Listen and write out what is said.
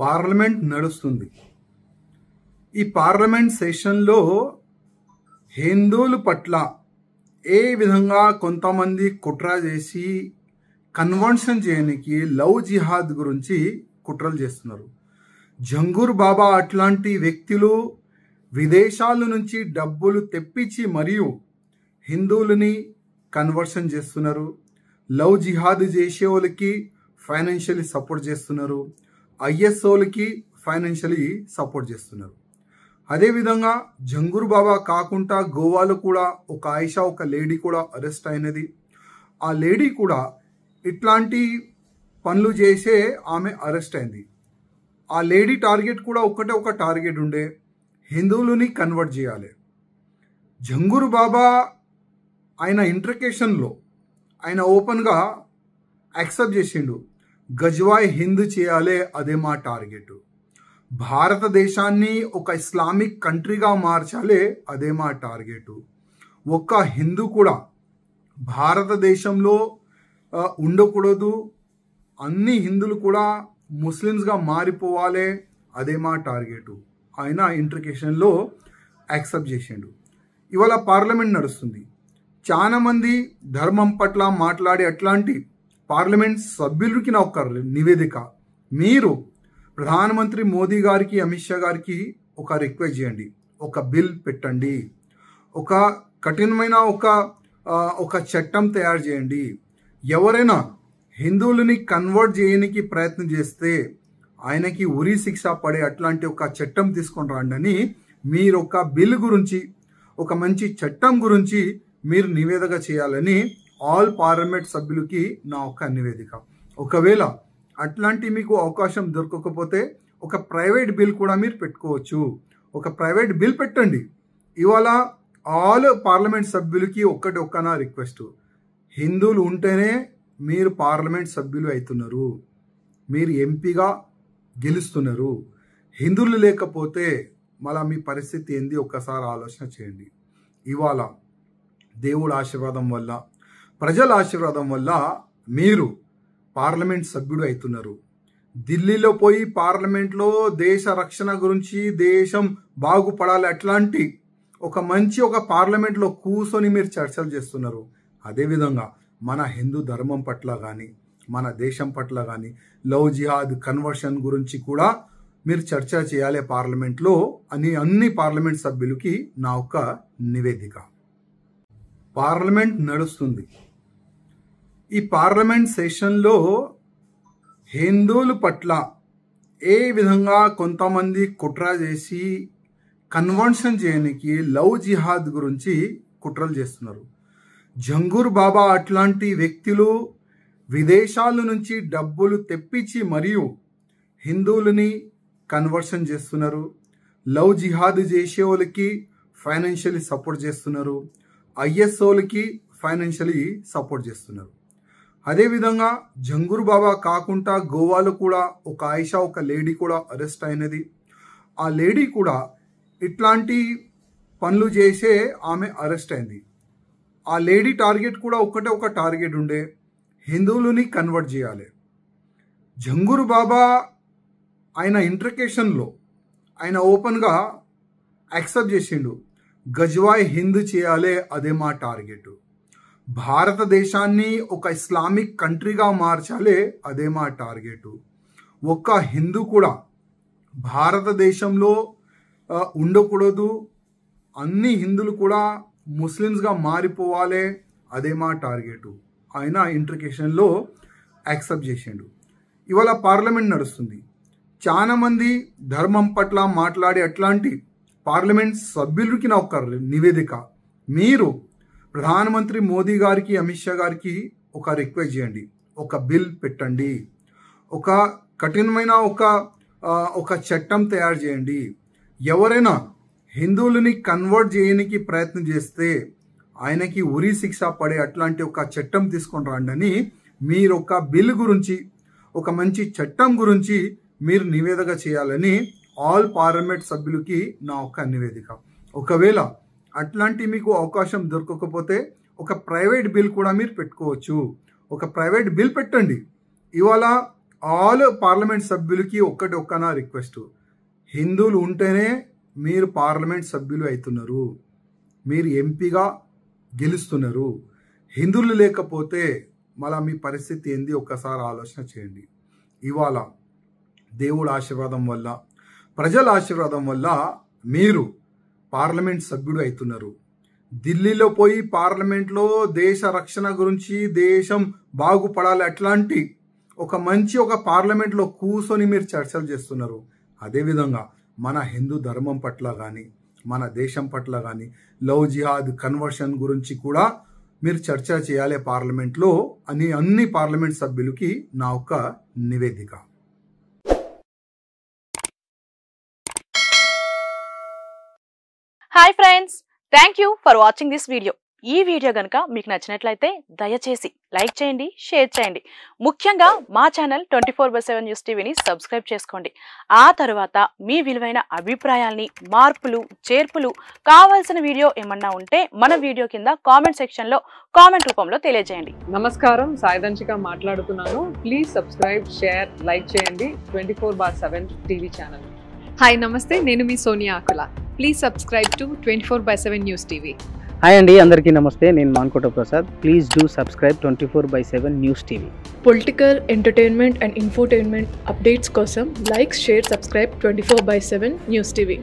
Parliament నడుస్తుంది. ఈ parliament సెషన్లో హిందువుల పట్ల ఏ విధంగా కొంతమంది కుట్ర చేసి కన్వర్షన్ చేయడానికి లవ్ జిహాద్ గురించి కుట్రలు చేస్తున్నారు. జంగూర్ బాబా అట్లాంటి వ్యక్తులు విదేశాల నుంచి డబ్బులు తెప్పించి మరియు హిందువులని కన్వర్షన్ చేస్తున్నారు. లవ్ జిహాద్ చేసే వాళ్ళకి ఫైనాన్షియలీ సపోర్ట్ చేస్తున్నారు. ఐఎస్ఓలకి ఫైనాన్షియలీ సపోర్ట్ చేస్తున్నారు. అదేవిధంగా జంగూర్ బాబా కాకుండా గోవాలో కూడా ఒక ఆయిషా ఒక లేడీ కూడా అరెస్ట్ అయినది. ఆ లేడీ కూడా ఇట్లాంటి పనులు చేసే ఆమె అరెస్ట్ అయింది. ఆ లేడీ టార్గెట్ కూడా ఒక టార్గెట్ ఉండే, హిందువులని కన్వర్ట్ చేయాలి. జంగూర్ బాబా ఆయన ఇంట్రకేషన్లో ఆయన ఓపెన్గా యాక్సెప్ట్ చేసిండు, గజ్వాయ్ హింద్ చేయాలి, అదే మా టార్గెట్. భారతదేశాన్ని ఒక ఇస్లామిక్ కంట్రీగా మార్చాలి, అదే మా టార్గెట్. ఒక్క హిందూ కూడా భారతదేశంలో ఉండకూడదు, అన్ని హిందువులు కూడా ముస్లిమ్స్గా మారిపోవాలి, అదే మా టార్గెట్. ఆయన ఇంట్రికేషన్లో యాక్సెప్ట్ చేసిండు. ఇవాళ పార్లమెంట్ నడుస్తుంది. చాలా మంది ధర్మం పట్ల మాట్లాడే అట్లాంటి పార్లమెంట్ సభ్యులకి నా ఒక నివేదిక, మీరు ప్రధానమంత్రి మోదీ గారికి అమిత్ షా గారికి ఒక రిక్వెస్ట్ చేయండి, ఒక బిల్ పెట్టండి, ఒక కఠినమైన ఒక చట్టం తయారు చేయండి. ఎవరైనా హిందువులని కన్వర్ట్ చేయడానికి ప్రయత్నం చేస్తే ఆయనకి ఉరి శిక్ష పడే అట్లాంటి ఒక చట్టం తీసుకొని రండి అని మీరు ఒక బిల్ గురించి, ఒక మంచి చట్టం గురించి మీరు నివేదిక చేయాలని ఆల్ పార్లమెంట్ సభ్యులకి నా ఒక నివేదిక. ఒకవేళ అట్లాంటి మీకు అవకాశం దొరకకపోతే ఒక ప్రైవేట్ బిల్ కూడా మీరు పెట్టుకోవచ్చు. ఒక ప్రైవేట్ బిల్ పెట్టండి. ఇవాళ ఆల్ పార్లమెంట్ సభ్యులకి ఒక్క నా రిక్వెస్ట్, హిందువులు ఉంటేనే మీరు పార్లమెంట్ సభ్యులు అవుతున్నారు, మీరు ఎంపీగా గెలుస్తున్నారు. హిందువులు లేకపోతే మళ్ళా మీ పరిస్థితి ఏంది ఒక్కసారి ఆలోచన చేయండి. ఇవాళ దేవుడు ఆశీర్వాదం వల్ల, ప్రజల ఆశీర్వాదం వల్ల మీరు పార్లమెంట్ సభ్యుడు అవుతున్నారు. ఢిల్లీలో పోయి పార్లమెంట్లో దేశ రక్షణ గురించి, దేశం బాగుపడాలి అట్లాంటి ఒక మంచి ఒక పార్లమెంట్లో కూర్చొని మీరు చర్చలు చేస్తున్నారు. అదేవిధంగా మన హిందూ ధర్మం పట్ల కానీ, మన దేశం పట్ల కానీ, లవ్ జిహాద్ కన్వర్షన్ గురించి కూడా మీరు చర్చ చేయాలి పార్లమెంట్లో అని అన్ని పార్లమెంట్ సభ్యులకి నా ఒక నివేదిక. పార్లమెంట్ నడుస్తుంది. ఈ పార్లమెంట్ సెషన్లో హిందువుల పట్ల ఏ విధంగా కొంతమంది కుట్ర చేసి కన్వర్షన్ చేయడానికి లవ్ జిహాద్ గురించి కుట్రలు చేస్తున్నారు. జంగూర్ బాబా అట్లాంటి వ్యక్తులు విదేశాల నుంచి డబ్బులు తెప్పించి మరియు హిందువులని కన్వర్షన్ చేస్తున్నారు. లవ్ జిహాద్ చేసే వాళ్ళకి ఫైనాన్షియలీ సపోర్ట్ చేస్తున్నారు. ఐఎస్ఓలకి ఫైనాన్షియలీ సపోర్ట్ చేస్తున్నారు. అదేవిధంగా జంగూర్ బాబా కాకుండా గోవాలో కూడా ఒక ఆయిషా ఒక లేడీ కూడా అరెస్ట్ అయినది. ఆ లేడీ కూడా ఇట్లాంటి పనులు చేసే ఆమె అరెస్ట్ అయింది. ఆ లేడీ టార్గెట్ కూడా ఒక టార్గెట్ ఉండే, హిందువులని కన్వర్ట్ చేయాలి. జంగూర్ బాబా ఆయన ఇంట్రకేషన్లో ఆయన ఓపెన్గా యాక్సెప్ట్ చేసిండు, గజ్వాయ్ హింద్ చేయాలి, అదే మా టార్గెట్. భారతదేశాన్ని ఒక ఇస్లామిక్ కంట్రీగా మార్చాలి, అదే మా టార్గెట్. ఒక్క హిందూ కూడా భారతదేశంలో ఉండకూడదు, అన్ని హిందువులు కూడా ముస్లిమ్స్గా మారిపోవాలి, అదే మా టార్గెట్. ఆయన ఇంట్రికేషన్లో యాక్సెప్ట్ చేసిండు. ఇవాళ పార్లమెంట్ నడుస్తుంది. చాలా మంది ధర్మం పట్ల మాట్లాడే అట్లాంటి పార్లమెంట్ సభ్యులకి నా ఒక నివేదిక, మీరు ప్రధానమంత్రి మోదీ గారికి అమిత్ షా గారికి ఒక రిక్వెస్ట్ చేయండి, ఒక బిల్ పెట్టండి, ఒక కఠినమైన ఒక చట్టం తయారు చేయండి. ఎవరైనా హిందువులని కన్వర్ట్ చేయడానికి ప్రయత్నం చేస్తే ఆయనకి ఉరి శిక్ష పడే అట్లాంటి ఒక చట్టం తీసుకొని రండి అని మీరు ఒక బిల్ గురించి, ఒక మంచి చట్టం గురించి మీరు నివేదిక చేయాలని ఆల్ పార్లమెంట్ సభ్యులకి నా ఒక నివేదిక. ఒకవేళ అట్లాంటి మీకు అవకాశం దొరకకపోతే ఒక ప్రైవేట్ బిల్ కూడా మీరు పెట్టుకోవచ్చు. ఒక ప్రైవేట్ బిల్ పెట్టండి. ఇవాళ ఆల్ పార్లమెంట్ సభ్యులకి ఒక్క రిక్వెస్ట్, హిందువులు ఉంటేనే మీరు పార్లమెంట్ సభ్యులు అవుతున్నారు, మీరు ఎంపీగా గెలుస్తున్నారు. హిందువులు లేకపోతే మళ్ళీ మీ పరిస్థితి ఏంది ఒక్కసారి ఆలోచన చేయండి. ఇవాళ దేవుడు ఆశీర్వాదం వల్ల, ప్రజల ఆశీర్వాదం వల్ల మీరు పార్లమెంట్ సభ్యుడు అవుతున్నారు. ఢిల్లీలో పోయి పార్లమెంట్లో దేశ రక్షణ గురించి, దేశం బాగుపడాలి అట్లాంటి ఒక పార్లమెంట్లో కూర్చొని మీరు చర్చలు చేస్తున్నారు. అదేవిధంగా మన హిందూ ధర్మం పట్ల కానీ, మన దేశం పట్ల కానీ, లవ్ జిహాద్ కన్వర్షన్ గురించి కూడా మీరు చర్చ చేయాలి పార్లమెంట్లో అని అన్ని పార్లమెంట్ సభ్యులకి నా ఒక నివేదిక. Hi friends, thank you for watching this video. ఈ వీడియో కనుక మీకు నచ్చినట్లయితే దయచేసి లైక్ చేయండి, షేర్ చేయండి. ముఖ్యంగా మా ఛానల్ 24/7 న్యూస్ టీవీని సబ్స్క్రైబ్ చేసుకోండి. ఆ తర్వాత మీ విలువైన అభిప్రాయాల్ని, మార్పులు, చేర్పులు, కావాల్సిన వీడియో ఏమన్నా ఉంటే మన వీడియో కింద కామెంట్ సెక్షన్లో కామెంట్ రూపంలో తెలియజేయండి. నమస్కారం, సాయిదంచిక మాట్లాడుతున్నాను. ప్లీజ్ సబ్స్క్రైబ్, షేర్, లైక్ చేయండి 24/7 టీవీ ఛానల్. హాయ్ నమస్తే, నేను మీ Sonia Akula. Please subscribe to 24/7 news TV. Hi అండి, అందరికీ నమస్తే. నేను Mankota Prasad. Please do subscribe 24/7 news TV. Political, entertainment and infotainment updates కోసం like, share, subscribe 24/7 news TV.